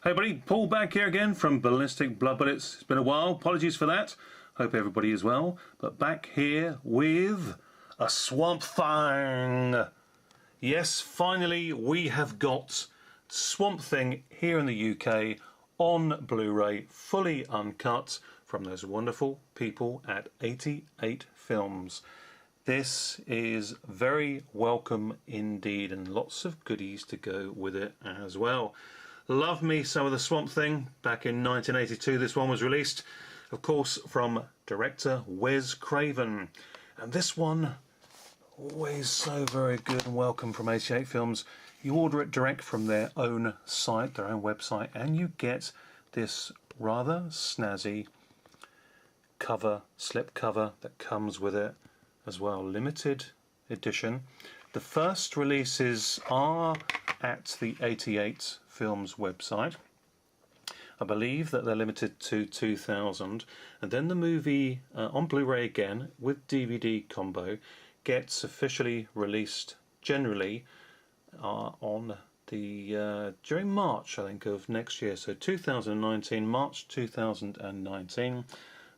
Hey buddy, Paul back here again from Ballistic Blood Bullets. It's been a while, apologies for that. Hope everybody is well. But back here with a Swamp Thing. Yes, finally we have got Swamp Thing here in the UK on Blu-ray, fully uncut from those wonderful people at 88 Films. This is very welcome indeed, and lots of goodies to go with it as well. Love me some of the Swamp Thing. Back in 1982 this one was released, of course, from director Wes Craven. And this one, always so very good and welcome from 88 Films. You order it direct from their own site, their own website, and you get this rather snazzy cover, slip cover that comes with it as well, limited edition. The first releases are at the 88 Films website. I believe that they're limited to 2000, and then the movie on Blu-ray again with DVD combo gets officially released generally on the during March, I think, of next year, so 2019, March 2019.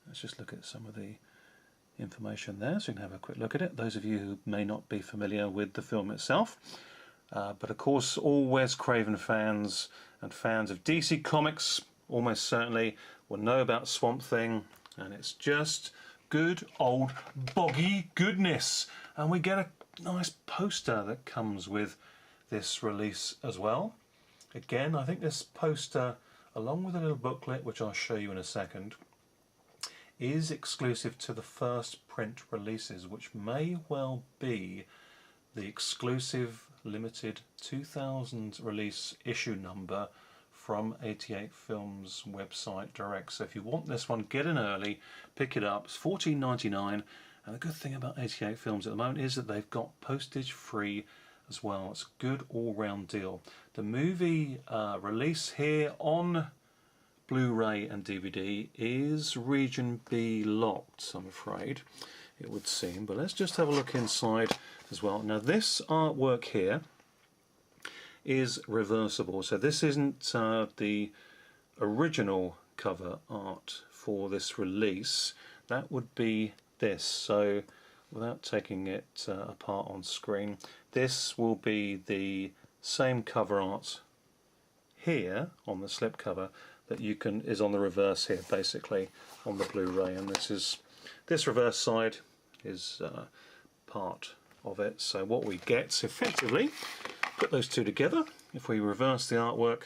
Let's just look at some of the information there so you can have a quick look at it, those of you who may not be familiar with the film itself. But of course, all Wes Craven fans and fans of DC Comics almost certainly will know about Swamp Thing, and it's just good old boggy goodness. And we get a nice poster that comes with this release as well. Again, I think this poster, along with a little booklet, which I'll show you in a second, is exclusive to the first print releases, which may well be the exclusive limited 2000 release issue number from 88 Films website direct. So if you want this one, get in early, pick it up. It's $14.99, and the good thing about 88 Films at the moment is that they've got postage free as well. It's a good all-round deal. The movie release here on Blu-ray and DVD is Region B locked, I'm afraid, it would seem. But let's just have a look inside as well. Now this artwork here is reversible, so this isn't the original cover art for this release. That would be this. So without taking it apart on screen, this will be the same cover art here on the slipcover that you can is on the reverse here, basically on the Blu-ray, and this reverse side is part of it. So what we get effectively, put those two together, if we reverse the artwork,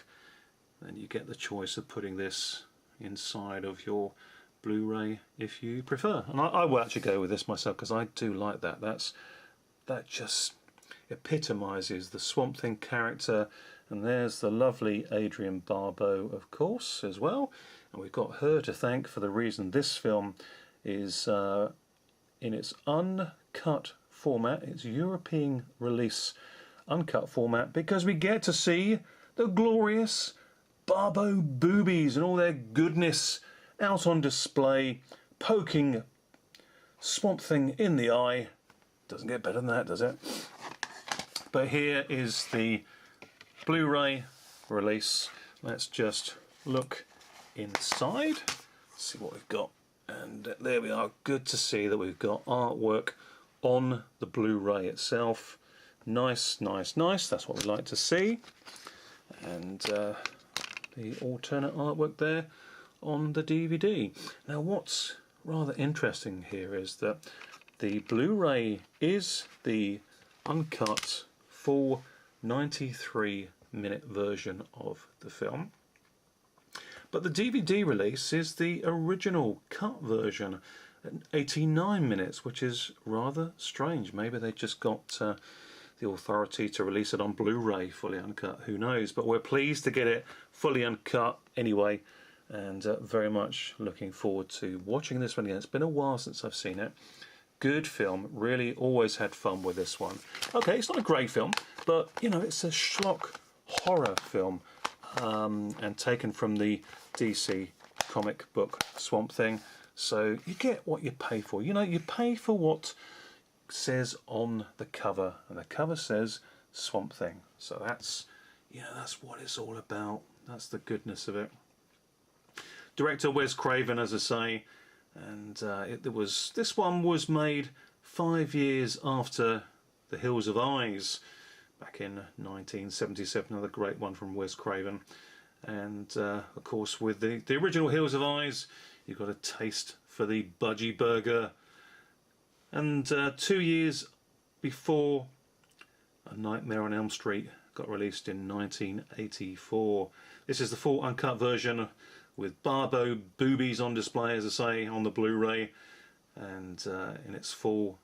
then you get the choice of putting this inside of your Blu-ray if you prefer. And I will actually go with this myself because I do like that. That just epitomises the Swamp Thing character. And there's the lovely Adrienne Barbeau, of course, as well. And we've got her to thank for the reason this film is in its uncut format, its European release uncut format, because we get to see the glorious Barbeau boobies and all their goodness out on display, poking Swamp Thing in the eye. Doesn't get better than that, does it? But here is the Blu-ray release. Let's just look inside, see what we've got, and there we are. Good to see that we've got artwork on the Blu-ray itself. Nice, nice, nice. That's what we like to see. And the alternate artwork there on the DVD. Now what's rather interesting here is that the Blu-ray is the uncut full 93-minute version of the film, but the DVD release is the original cut version at 89 minutes, which is rather strange. Maybe they just got the authority to release it on Blu-ray fully uncut, who knows. But we're pleased to get it fully uncut anyway, and very much looking forward to watching this one again. It's been a while since I've seen it. Good film, really always had fun with this one. Okay, it's not a great film, but you know, it's a schlock horror film, and taken from the DC comic book Swamp Thing. So you get what you pay for. You know, you pay for what says on the cover, and the cover says Swamp Thing. So that's, you know, that's what it's all about. That's the goodness of it. Director Wes Craven, as I say, and this one was made 5 years after The Hills of Eyes, back in 1977. Another great one from Wes Craven. And of course, with the original Hills of Eyes, you've got a taste for the budgie burger. And 2 years before, A Nightmare on Elm Street got released in 1984. This is the full uncut version with Barbo boobies on display, as I say, on the Blu-ray, and in its full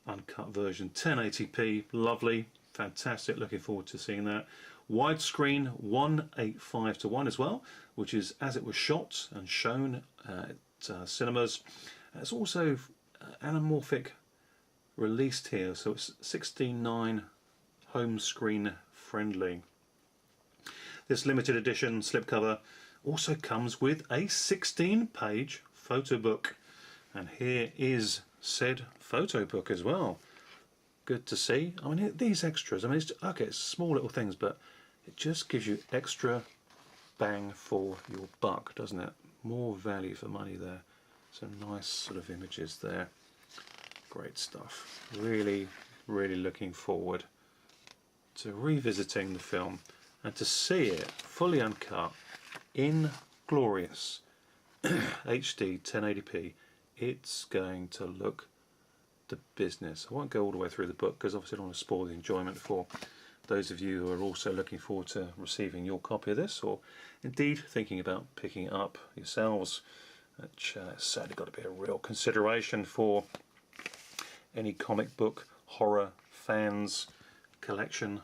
uncut version, 1080p, lovely, fantastic. Looking forward to seeing that. Widescreen 1:8:5:1 as well, which is as it was shot and shown at cinemas. It's also anamorphic released here, so it's 16:9 home screen friendly. This limited edition slipcover also comes with a 16-page photo book, and here is said photo book as well. Good to see. I mean, these extras, I mean, it's small little things, but it just gives you extra bang for your buck, doesn't it? More value for money there. Some nice sort of images there. Great stuff. Really, really looking forward to revisiting the film and to see it fully uncut in glorious HD 1080p. It's going to look the business. I won't go all the way through the book because obviously I don't want to spoil the enjoyment for those of you who are also looking forward to receiving your copy of this, or indeed thinking about picking it up yourselves, which has certainly got to be a real consideration for any comic book horror fans. Collection,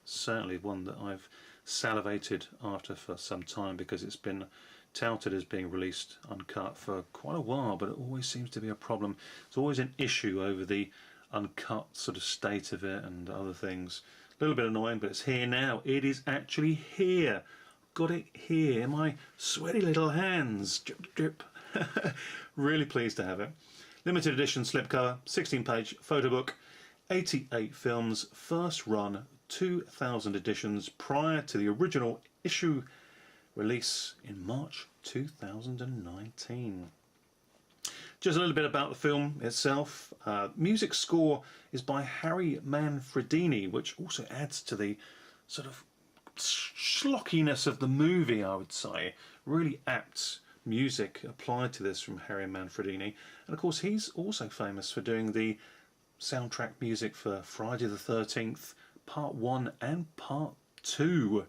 certainly one that I've salivated after for some time, because it's been touted as being released uncut for quite a while, but it always seems to be a problem. It's always an issue over the uncut sort of state of it and other things. A little bit annoying, but it's here now. It is actually here. Got it here in my sweaty little hands. Drip, drip. Really pleased to have it. Limited edition slipcover, 16-page photo book, 88 films, first run, 2,000 editions prior to the original issue release in March 2019. Just a little bit about the film itself. Music score is by Harry Manfredini, which also adds to the sort of schlockiness of the movie, I would say. Really apt music applied to this from Harry Manfredini. And of course he's also famous for doing the soundtrack music for Friday the 13th, Part 1 and Part 2.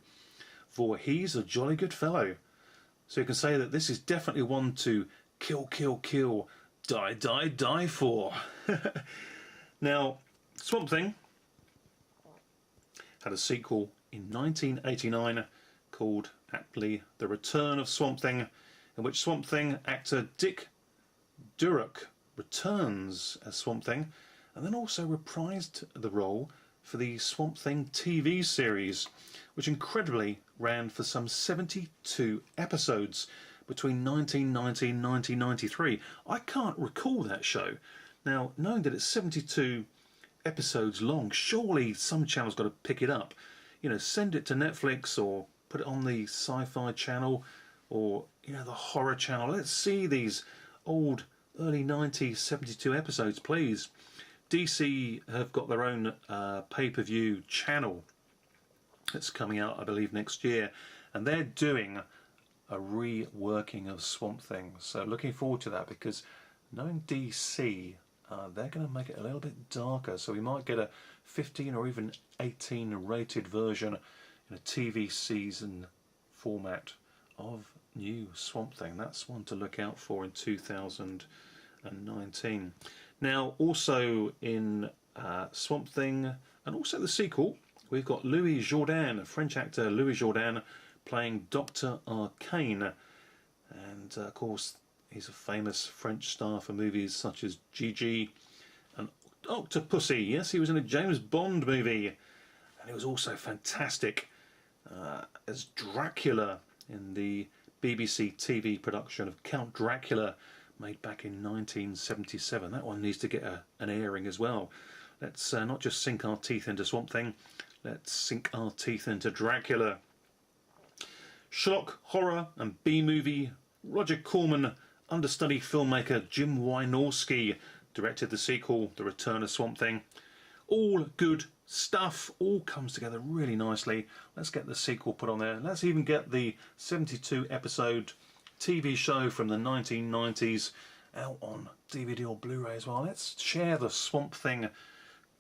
For he's a jolly good fellow. So you can say that this is definitely one to kill, kill, kill, die, die, die for. Now, Swamp Thing had a sequel in 1989 called aptly The Return of Swamp Thing, in which Swamp Thing actor Dick Durock returns as Swamp Thing, and then also reprised the role for the Swamp Thing TV series, which incredibly ran for some 72 episodes between 1990 and 1993. I can't recall that show. Now, knowing that it's 72 episodes long, surely some channel's got to pick it up. You know, send it to Netflix or put it on the Sci-Fi channel, or, you know, the horror channel. Let's see these old early 90s 72 episodes, please. DC have got their own pay-per-view channel that's coming out, I believe, next year, and they're doing a reworking of Swamp Thing. So looking forward to that, because knowing DC, they're going to make it a little bit darker, so we might get a 15 or even 18 rated version in a TV season format of new Swamp Thing. That's one to look out for in 2019. Now, also in Swamp Thing, and also the sequel, we've got Louis Jourdan, French actor Louis Jourdan, playing Dr. Arcane. And of course, he's a famous French star for movies such as Gigi and Octopussy. Yes, he was in a James Bond movie. And he was also fantastic as Dracula in the BBC TV production of Count Dracula, made back in 1977. That one needs to get an airing as well. Let's not just sink our teeth into Swamp Thing, let's sink our teeth into Dracula. Shock, horror and B-movie. Roger Corman, understudy filmmaker Jim Wynorski directed the sequel, The Return of Swamp Thing. All good stuff, all comes together really nicely. Let's get the sequel put on there. Let's even get the 72 episode TV show from the 1990s out on DVD or Blu-ray as well. Let's share the Swamp Thing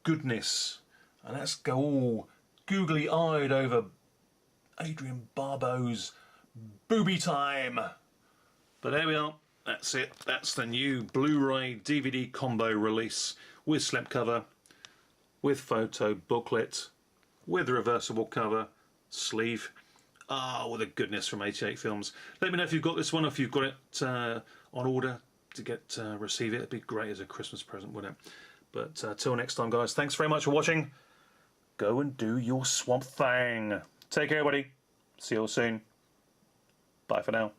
goodness and let's go all googly-eyed over Adrian Barbeau's booby time. But there we are, that's it. That's the new Blu-ray DVD combo release with slipcover, with photo booklet, with reversible cover, sleeve. Ah, what a goodness from 88 Films. Let me know if you've got this one, or if you've got it on order to receive it. It'd be great as a Christmas present, wouldn't it? But till next time, guys, thanks very much for watching. Go and do your Swamp Thing. Take care, everybody. See you all soon. Bye for now.